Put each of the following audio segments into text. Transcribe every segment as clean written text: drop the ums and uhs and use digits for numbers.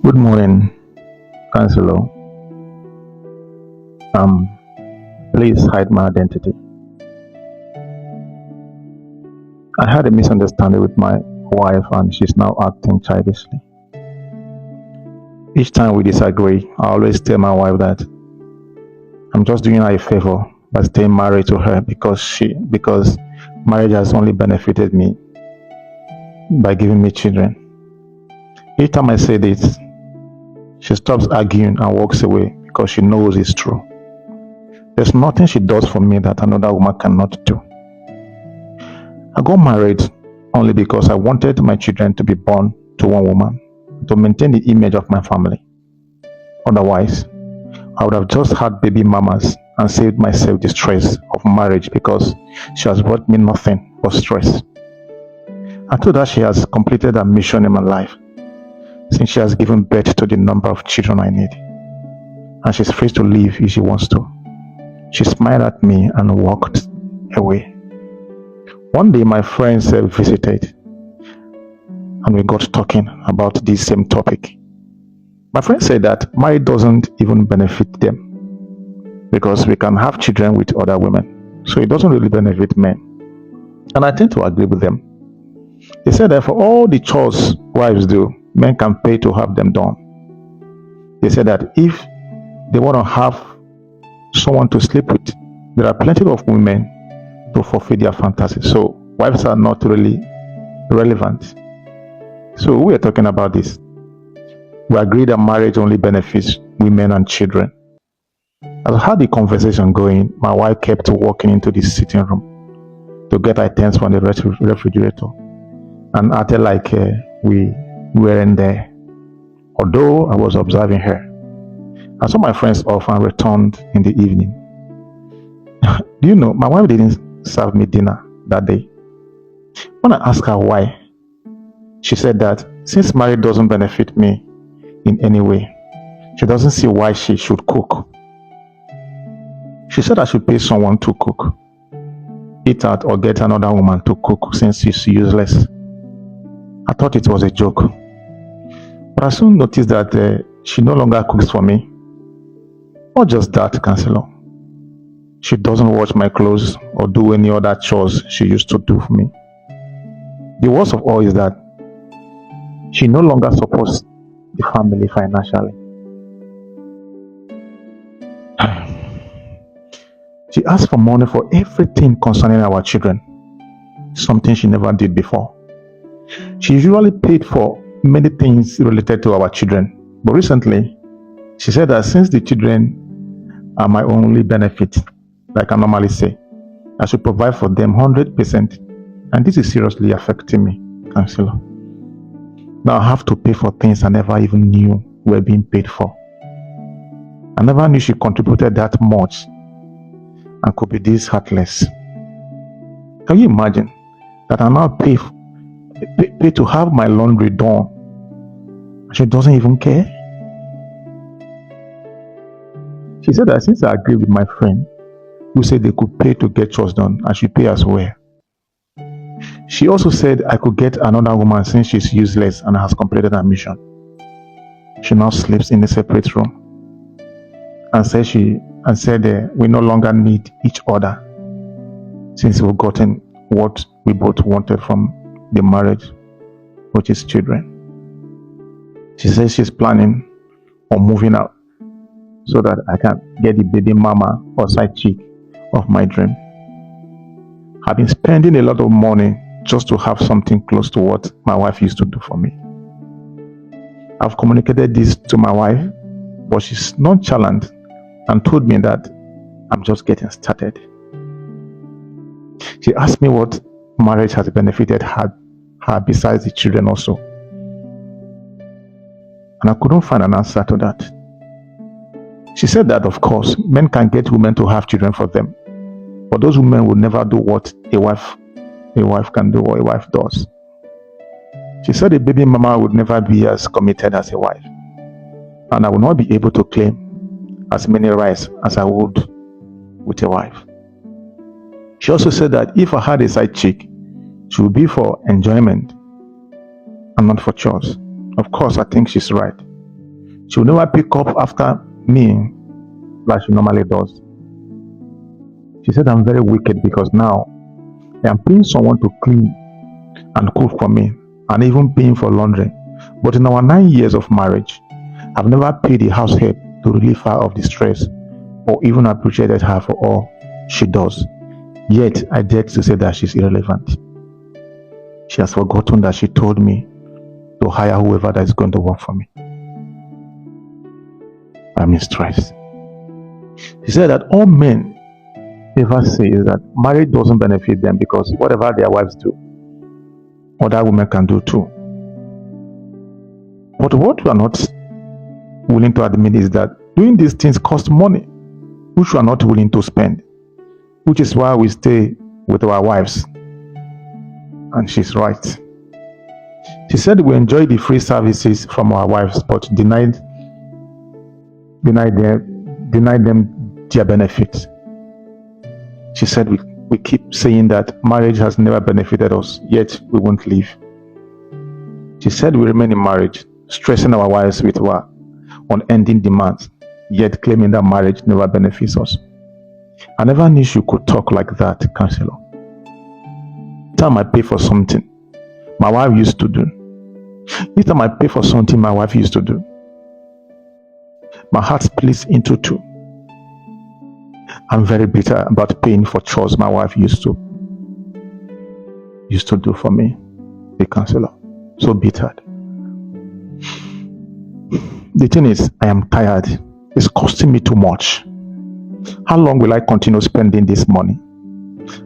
Good morning, Counselor. Please hide my identity. I had a misunderstanding with my wife and she's now acting childishly. Each time we disagree, I always tell my wife that I'm just doing her a favor by staying married to her because marriage has only benefited me by giving me children. Each time I say this, she stops arguing and walks away because she knows it's true. There's nothing she does for me that another woman cannot do. I got married only because I wanted my children to be born to one woman, to maintain the image of my family. Otherwise, I would have just had baby mamas and saved myself the stress of marriage because she has brought me nothing but stress. I told her she has completed her mission in my life since she has given birth to the number of children I need, and she's free to leave if she wants to. She smiled at me and walked away. One day my friends visited and we got talking about this same topic. My friend said that marriage doesn't even benefit them because we can have children with other women, so it doesn't really benefit men. And I tend to agree with them. They said that for all the chores wives do, men can pay to have them done. They said that if they want to have someone to sleep with, there are plenty of women to fulfill their fantasy. So wives are not really relevant. So we are talking about this. We agree that marriage only benefits women and children. As I had the conversation going, my wife kept walking into the sitting room to get items from the refrigerator and acted like we weren't there, although I was observing her. I saw my friends off and returned in the evening. Do you know, my wife didn't serve me dinner that day. When I asked her why, she said that since marriage doesn't benefit me in any way, she doesn't see why she should cook. She said I should pay someone to cook, eat out, or get another woman to cook since she's useless. I thought it was a joke, but I soon noticed that she no longer cooks for me. Not just that, Counselor. She doesn't wash my clothes or do any other chores she used to do for me. The worst of all is that she no longer supports the family financially. She asks for money for everything concerning our children, something she never did before. She usually paid for many things related to our children, but recently she said that since the children are my only benefit, like I normally say, I should provide for them 100%, and this is seriously affecting me, Counselor. Now I have to pay for things I never even knew were being paid for. I never knew she contributed that much and could be this heartless. Can you imagine that I now pay to have my laundry done and she doesn't even care? She said that since I agreed with my friend who said they could pay to get chores done, I should pay as well. She also said I could get another woman since she's useless and has completed her mission. She now sleeps in a separate room and said we no longer need each other since we've gotten what we both wanted from the marriage, which is children. She says she's planning on moving out so that I can get the baby mama or side chick of my dream. I've been spending a lot of money just to have something close to what my wife used to do for me. I've communicated this to my wife, but she's nonchalant and told me that I'm just getting started. She asked me what marriage has benefited her besides the children also. And I couldn't find an answer to that. She said that, of course, men can get women to have children for them, but those women will never do what a wife can do or a wife does. She said a baby mama would never be as committed as a wife, and I will not be able to claim as many rights as I would with a wife. She also said that if I had a side chick, she would be for enjoyment and not for chores. Of course, I think she's right. She will never pick up after me like she normally does. She said I'm very wicked because now I am paying someone to clean and cook for me and even paying for laundry. But in our 9 years of marriage, I've never paid the house help to relieve her of the stress or even appreciated her for all she does. Yet I dared to say that she's irrelevant. She has forgotten that she told me to hire whoever that is going to work for me. I'm in stress. She said that all men ever say is that marriage doesn't benefit them because whatever their wives do, other women can do too. But what we are not willing to admit is that doing these things cost money, which we are not willing to spend, which is why we stay with our wives. And she's right. She said we enjoy the free services from our wives, but deny them their benefits. She said we keep saying that marriage has never benefited us, yet we won't leave. She said we remain in marriage, stressing our wives with our unending demands, yet claiming that marriage never benefits us. I never knew you could talk like that, counselor. Time I pay for something my wife used to do. Each time I pay for something my wife used to do, my heart splits into two. I'm very bitter about paying for chores my wife used to do for me, the counselor. So bitter. The thing is, I am tired. It's costing me too much. How long will I continue spending this money?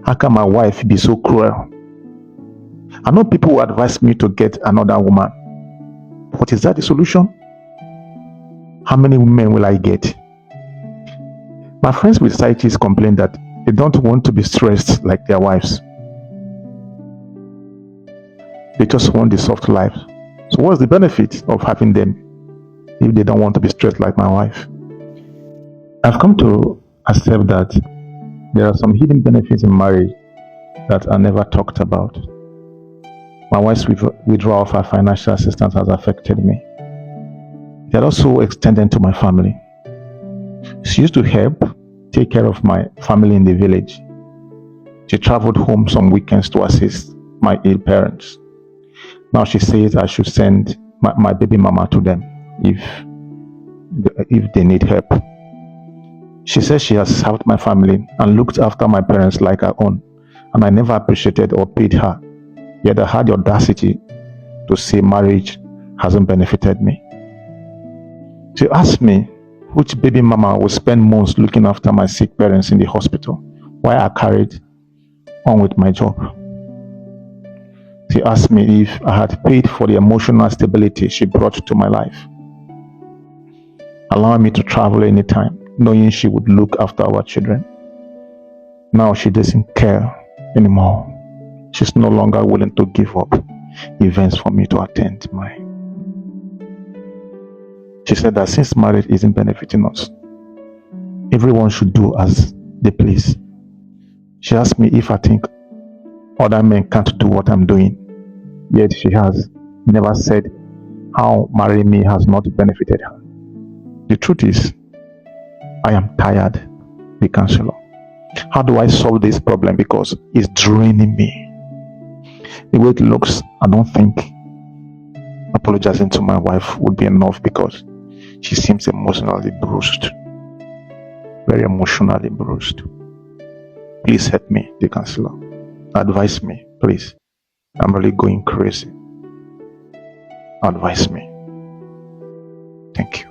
How can my wife be so cruel? I know people who advise me to get another woman. But is that the solution? How many women will I get? My friends with side chicks complain that they don't want to be stressed like their wives. They just want the soft life. So what's the benefit of having them if they don't want to be stressed like my wife? I've come to accept that there are some hidden benefits in marriage that are never talked about. My wife's withdrawal of her financial assistance has affected me. It had also extended to my family. She used to help take care of my family in the village. She traveled home some weekends to assist my ill parents. Now she says I should send my baby mama to them if they need help. She says she has served my family and looked after my parents like her own, and I never appreciated or paid her. Yet I had the audacity to say marriage hasn't benefited me. She asked me which baby mama would spend months looking after my sick parents in the hospital while I carried on with my job. She asked me if I had paid for the emotional stability she brought to my life, allowing me to travel anytime, knowing she would look after our children. Now she doesn't care anymore. She's no longer willing to give up events for me to attend my. She said that since marriage isn't benefiting us, everyone should do as they please. She asked me if I think other men can't do what I'm doing, yet she has never said how marrying me has not benefited her. The truth is, I am tired, the counselor. How do I solve this problem? Because it's draining me. The way it looks, I don't think apologizing to my wife would be enough because she seems emotionally bruised. Very emotionally bruised. Please help me, the counselor. Advise me, please. I'm really going crazy. Advise me. Thank you.